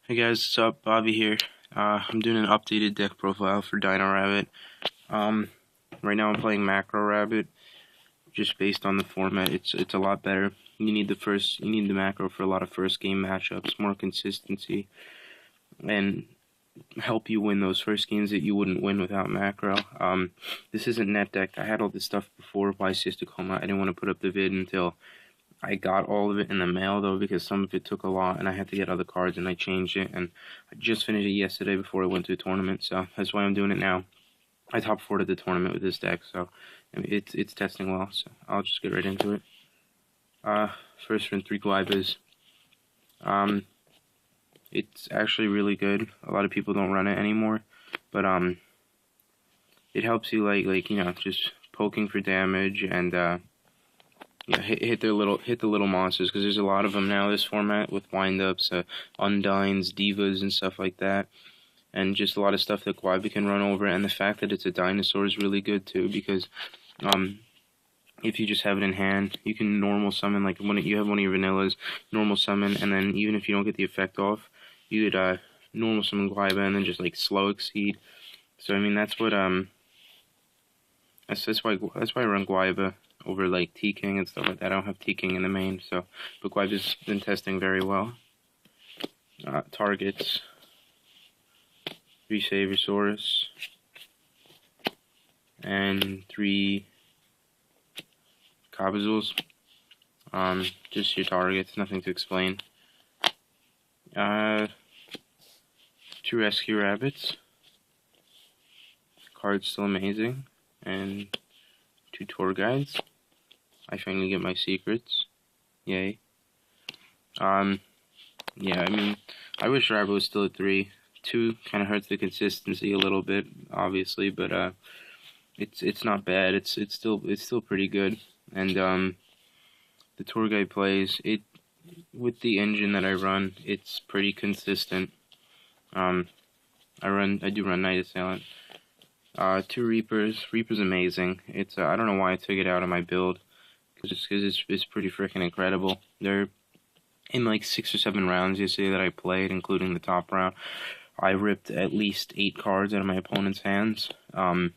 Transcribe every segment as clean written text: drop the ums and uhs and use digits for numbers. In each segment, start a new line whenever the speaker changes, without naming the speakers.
Hey guys, what's up? Bobby here. I'm doing an updated deck profile for Dino Rabbit. Um, right now I'm playing Macro Rabbit, just based on the format. It's a lot better. You need the macro for a lot of first game matchups, more consistency, and help you win those first games that you wouldn't win without macro. This isn't net decked. I had all this stuff before YCS Tacoma. I didn't want to put up the vid until I got all of it in the mail though, because some of it took a lot and I had to get other cards, and I changed it, and I just finished it yesterday before I went to a tournament, so that's why I'm doing it now. I top 4 at the tournament with this deck, so I mean, it's testing well, so I'll just get right into it. First run 3 Guibas. It's actually really good. A lot of people don't run it anymore, but it helps you like you know, just poking for damage and yeah, hit the little monsters, because there's a lot of them now this format with windups, undines, divas, and stuff like that, and just a lot of stuff that Guiba can run over. And the fact that it's a dinosaur is really good too, because if you just have it in hand, you can normal summon, like when you have one of your vanillas, normal summon, and then even if you don't get the effect off, you could normal summon Guiba and then just like slow exceed. So I mean that's what that's why I run Guiba over like T-King and stuff like that. I don't have T-King in the main, so but Guiba's been testing very well. Targets 3 Sabersaurus and 3 Cabazools. Just your targets, nothing to explain. 2 Rescue Rabbits. Card's still amazing, and 2 Tour Guides. I finally get my secrets. Yay. Yeah, I mean, I wish Rabbit was still at 3. 2 kind of hurts the consistency a little bit, obviously, but it's not bad. It's still pretty good. And the Tour Guide plays it with the engine that I run. It's pretty consistent. I do run Night Assailant. 2 Reapers. Reaper's amazing. It's I don't know why I took it out of my build, because it's pretty freaking incredible. They're in like 6 or 7 rounds yesterday that I played, including the top round. I ripped at least 8 cards out of my opponent's hands. And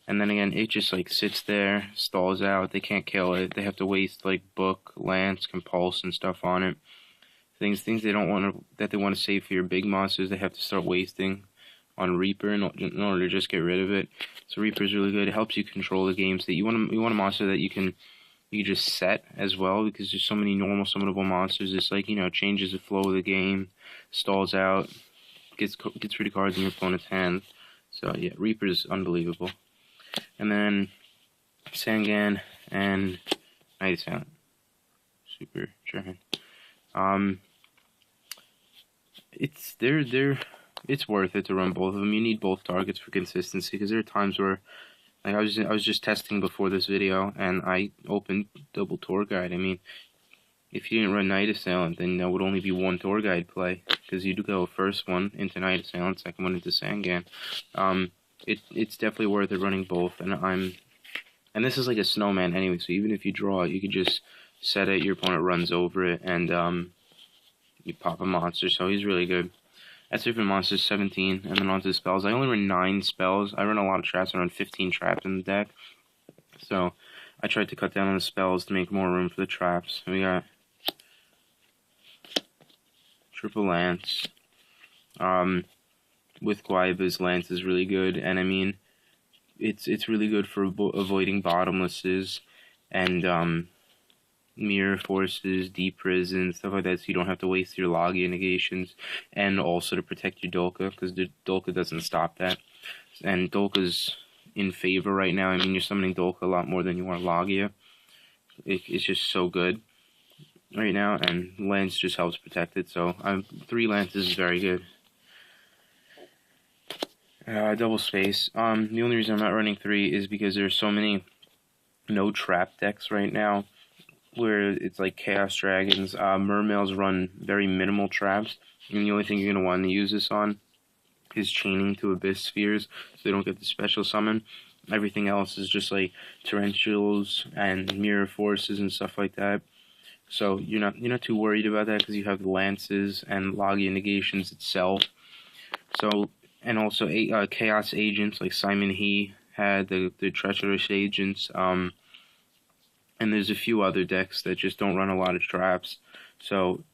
then again, it just like sits there, stalls out. They can't kill it. They have to waste like Book, Lance, Compulse, and stuff on it. Things they don't want to, that they want to save for your big monsters, they have to start wasting on Reaper in order to just get rid of it. So Reaper is really good. It helps you control the game state. You want a monster that you can just set as well, because there's so many normal summonable monsters. It's like, you know, changes the flow of the game, stalls out, gets rid of cards in your opponent's hand. So yeah, Reaper's unbelievable. And then Sangan and Night Assailant. Super giant. It's worth it to run both of them. You need both targets for consistency, because there are times where, like, I was just testing before this video, and I opened double Tour Guide. I mean, if you didn't run Night Assailant, then there would only be 1 Tour Guide play, because you'd go first one into Night Assailant, second one into Sangan. It's definitely worth it running both, and this is like a snowman anyway, so even if you draw it, you could just set it, your opponent runs over it, and you pop a monster, so he's really good. That's it for monsters, 17, and then onto the spells. I only run 9 spells. I run a lot of traps. I run 15 traps in the deck, so I tried to cut down on the spells to make more room for the traps. We got Triple Lance. With Guiba's, Lance is really good, and I mean, it's really good for avoiding bottomlesses and mirror forces, deep prison, stuff like that, so you don't have to waste your Logia negations, and also to protect your Dolka, because the Dolka doesn't stop that. And Dolka's in favor right now. I mean, you're summoning Dolka a lot more than you are Logia. It's just so good right now, and Lance just helps protect it, so 3 Lances is very good. Double space. The only reason I'm not running 3 is because there's so many no trap decks right now, where it's like Chaos Dragons. Mermails run very minimal traps, and the only thing you're going to want to use this on is chaining to Abyss Spheres, so they don't get the special summon. Everything else is just like Torrentials and Mirror Forces and stuff like that. So you're not too worried about that because you have the lances and Logia negations itself. So, and also chaos agents like Simon He had the treacherous agents. And there's a few other decks that just don't run a lot of traps. So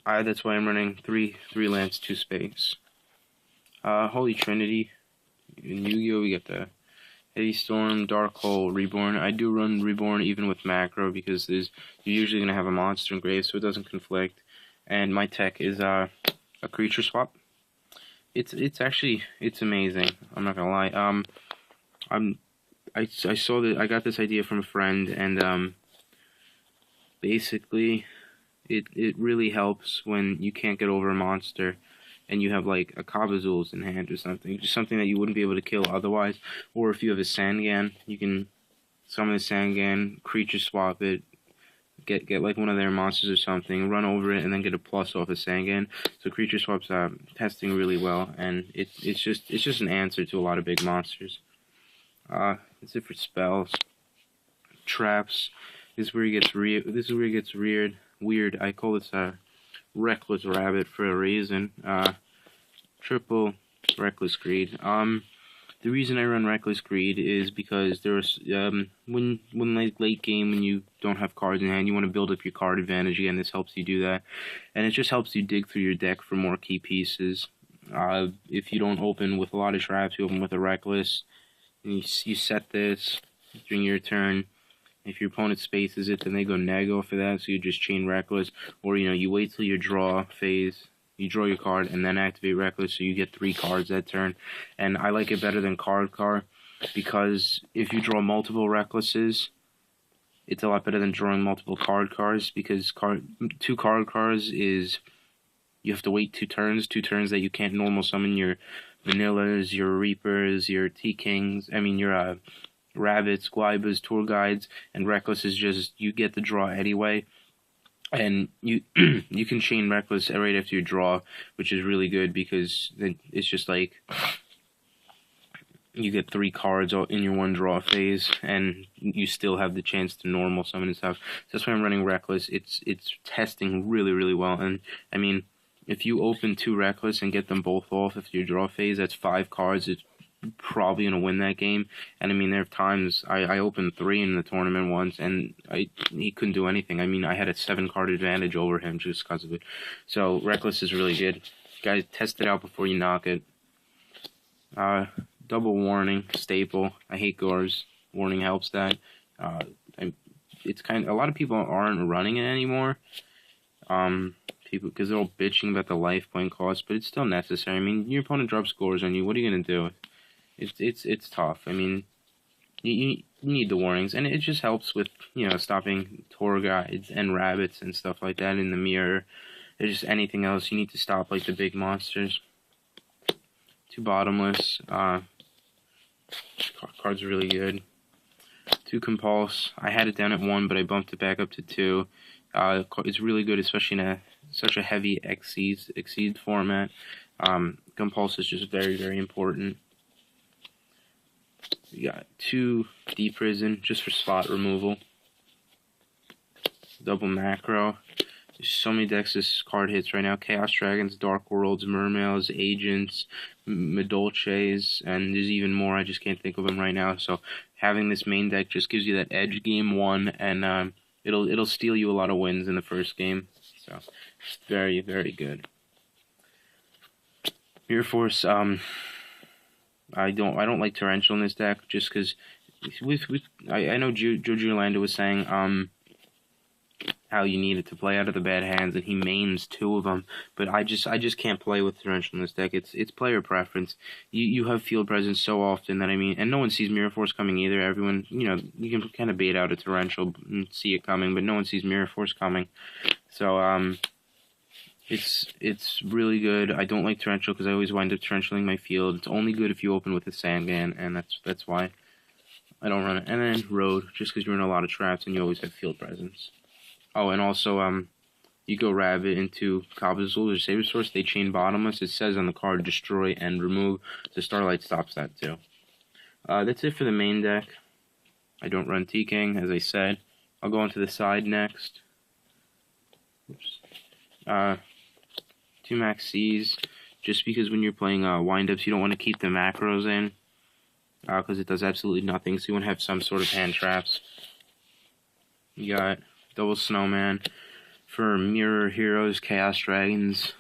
that's why I'm running three lands, 2 space. Holy Trinity. In Yu-Gi-Oh! We get the Heavy Storm, Dark Hole, Reborn. I do run Reborn even with macro because you're usually gonna have a monster in grave, so it doesn't conflict. And my tech is a creature swap. It's actually amazing. I'm not gonna lie. I saw that I got this idea from a friend, and basically it really helps when you can't get over a monster and you have like a Kabazools in hand or something, just something that you wouldn't be able to kill otherwise. Or if you have a Sangan, you can summon a Sangan, creature swap it, get like one of their monsters or something, run over it, and then get a plus off a Sangan. So creature swaps are testing really well, and it's just an answer to a lot of big monsters. That's it for spells. Traps. This is where he gets weird. I call this a reckless rabbit for a reason. Triple reckless greed. The reason I run reckless greed is because there's when like late game when you don't have cards in hand, you want to build up your card advantage. Again, this helps you do that, and it just helps you dig through your deck for more key pieces. If you don't open with a lot of traps, you open with a reckless, and you set this during your turn. If your opponent spaces it, then they go nego for that, so you just chain reckless, or you wait till your draw phase. You draw your card and then activate reckless, so you get 3 cards that turn. And I like it better than card because if you draw multiple recklesses, it's a lot better than drawing multiple cards because 2 cards is you have to wait 2 turns that you can't normal summon your vanillas, your reapers, your T-Kings, your rabbits, guaibas, tour guides, and reckless is just you get the draw anyway. And you you can chain reckless right after you draw, which is really good because then it's just like you get 3 cards in your one draw phase, and you still have the chance to normal summon and stuff. So that's why I'm running reckless. It's testing really well, and I mean, if you open 2 reckless and get them both off after your draw phase, that's 5 cards. It's probably gonna win that game. And I mean, there are times I opened 3 in the tournament once, and he couldn't do anything. I mean, I had a 7-card advantage over him just because of it. So reckless is really good. Guys, test it out before you knock it. Double warning, staple. I hate Gores. Warning helps that. It's a lot of people aren't running it anymore. Because they're all bitching about the life point cost, but it's still necessary. I mean, your opponent drops Gores on you. What are you gonna do? It's tough. I mean, you need the warnings, and it just helps with stopping tour guides and rabbits and stuff like that in the mirror. There's just anything else you need to stop, like the big monsters. 2 bottomless. Card's really good. 2 compulse. I had it down at 1, but I bumped it back up to 2. It's really good, especially in such a heavy exceed format. Compulse is just very important. We got 2 Deep Prison just for spot removal. Double macro. There's so many decks this card hits right now. Chaos Dragons, Dark Worlds, Mermails, Agents, Medolces, and there's even more. I just can't think of them right now. So having this main deck just gives you that edge game 1, and it'll steal you a lot of wins in the first game. So it's very good. Mirror Force. I don't like Torrential in this deck just because I know Jojo Orlando was saying how you need it to play out of the bad hands, and he mains 2 of them. But I just can't play with Torrential in this deck. It's player preference. You have field presence so often that and no one sees Mirror Force coming either. Everyone you can kind of bait out a Torrential and see it coming, but no one sees Mirror Force coming. So it's really good. I don't like Torrential because I always wind up Torrentialing my field. It's only good if you open with a Sangan, and that's why I don't run it. And then Road, just because you're in a lot of traps and you always have field presence. Oh, and also you go Rabbit into Kabazools or Saber Source. They chain bottomless. It says on the card destroy and remove. So Starlight stops that too. That's it for the main deck. I don't run T-King, as I said. I'll go on to the side next. 2 max C's, just because when you're playing windups, you don't want to keep the macros in, because it does absolutely nothing, so you want to have some sort of hand traps. You got double snowman for mirror heroes, chaos dragons,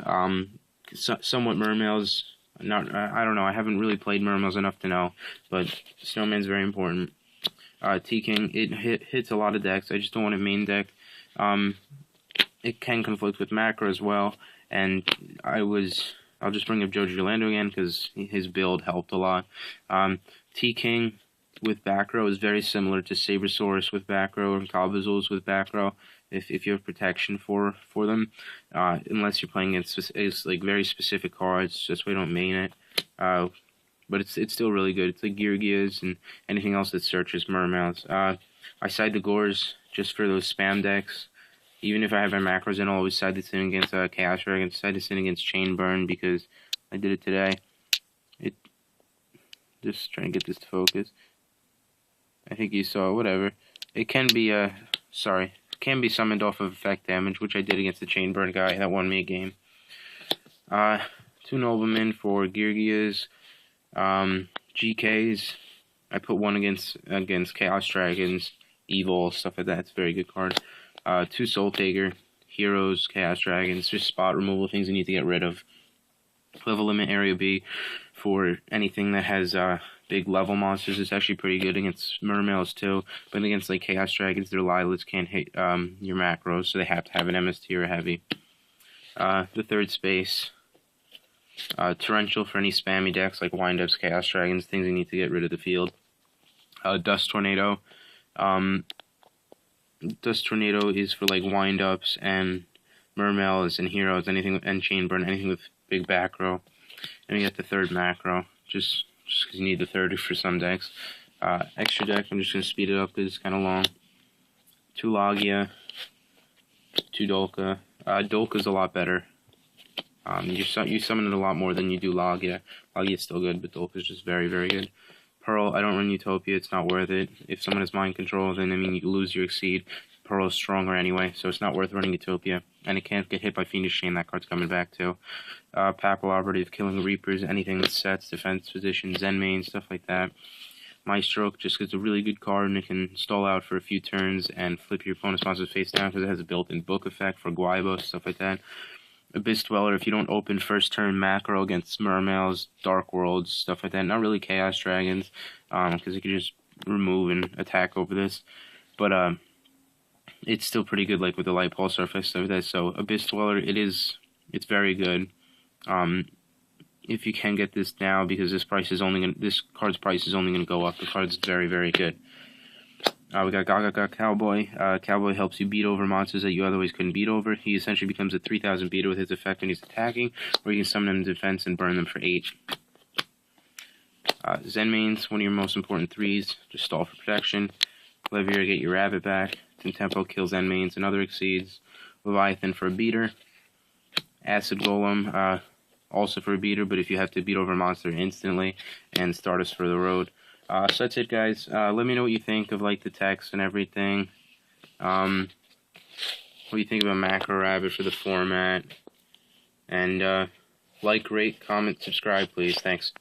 somewhat mermails. Not, I don't know, I haven't really played mermails enough to know, but snowman's very important. T-King, it hits a lot of decks. I just don't want a main deck. It can conflict with macro as well, and I'll just bring up Jojo Lando again because his build helped a lot. T-King with back row is very similar to Sabersaurus with back row and Calbazuls with back row if you have protection for them, unless you're playing against like very specific cards. That's why I don't main it. But it's still really good. It's like Yugiohs and anything else that searches mermouths. I side the Gores just for those spam decks. Even if I have my macros in, I'll always side this in against Chaos Dragon, side this in against Chain Burn because I did it today. Just trying to get this to focus. I think you saw, whatever. It can be, can be summoned off of effect damage, which I did against the Chain Burn guy. That won me a game. 2 Noblemen for Yugiohs. GKs. I put one against Chaos Dragons, Evil, stuff like that. It's a very good card. 2 Soul Taker, Heroes, Chaos Dragons, just spot removal, things you need to get rid of. Level Limit Area B for anything that has big level monsters. It's actually pretty good against mermails too, but against like Chaos Dragons, their Liliths can't hit your macros, so they have to have an MST or a heavy. The third space, Torrential for any spammy decks like Windups, Chaos Dragons, things you need to get rid of the field. Dust Tornado. Dust Tornado is for like windups and mermails and heroes, anything, and Chain Burn, anything with big back row. And we got the third macro, just because you need the third for some decks. Extra deck, I'm just going to speed it up because it's kind of long. 2 Logia, 2 Dolka. Dolka's a lot better. You summon it a lot more than you do Logia. Logia's still good, but Dolka's just very, very good. Pearl, I don't run Utopia, it's not worth it. If someone has mind control, then, I mean, you lose your Exceed. Pearl is stronger anyway, so it's not worth running Utopia. And it can't get hit by Fiendish Chain, that card's coming back too. Papal Operative, Killing Reapers, anything that sets, defense position, Zen main, stuff like that. Maestro, just because it's a really good card and it can stall out for a few turns and flip your opponent's monsters face down because it has a built-in book effect for Guaibo, stuff like that. Abyss Dweller, if you don't open first turn macro against mermails, Dark Worlds, stuff like that. Not really Chaos Dragons, because you can just remove and attack over this. But it's still pretty good, like with the Light Pulsar effect, stuff like that. So Abyss Dweller, it's very good. If you can get this now, because this card's price is only gonna go up. The card's very, very good. We got Gaga Cowboy. Cowboy helps you beat over monsters that you otherwise couldn't beat over. He essentially becomes a 3000 beater with his effect when he's attacking, or you can summon him in defense and burn them for 8. Zen mains, one of your most important 3s. Just stall for protection. Levier, get your rabbit back. Tempo kills Zen mains and other Exceeds. Leviathan for a beater. Acid Golem, also for a beater, but if you have to beat over a monster instantly. And Stardust for the road. So that's it, guys. Let me know what you think of like the text and everything. What do you think about Macro Rabbit for the format? And like, rate, comment, subscribe, please. Thanks.